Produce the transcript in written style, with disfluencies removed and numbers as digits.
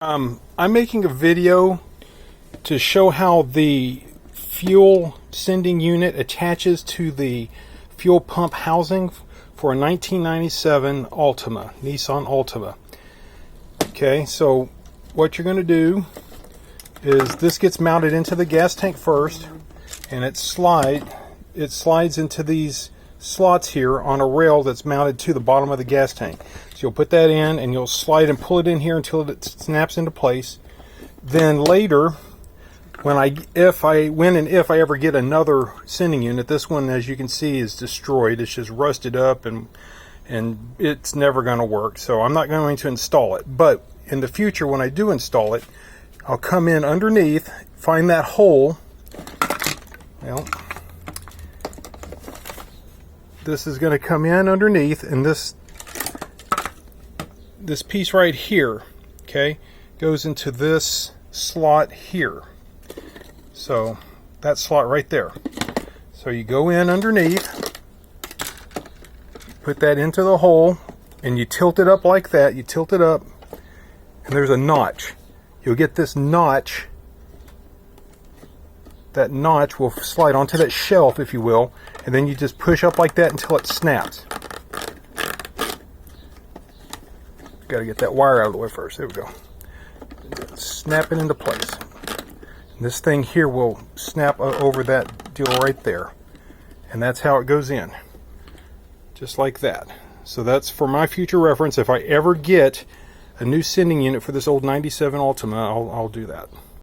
I'm making a video to show how the fuel sending unit attaches to the fuel pump housing for a 1997 Altima, Nissan Altima. Okay, so what you're going to do is this gets mounted into the gas tank first, and it slides into these slots here on a rail that's mounted to the bottom of the gas tank. So you'll put that in and you'll slide and pull it in here until it snaps into place. Then later, if I ever get another sending unit, this one, as you can see, is destroyed. It's just rusted up and it's never going to work. So I'm not going to install it. But in the future, when I do install it, I'll come in underneath, find that hole. Well, this is going to come in underneath, and this piece right here, okay, goes into this slot here. So that slot right there. So you go in underneath, put that into the hole, and you tilt it up like that. You tilt it up, and there's a notch. You'll get this notch. That notch will slide onto that shelf, if you will, and then you just push up like that until it snaps. Got to get that wire out of the way first. There we go. Snap it into place. And this thing here will snap over that deal right there, and that's how it goes in, just like that. So that's for my future reference. If I ever get a new sending unit for this old 97 Altima, I'll do that.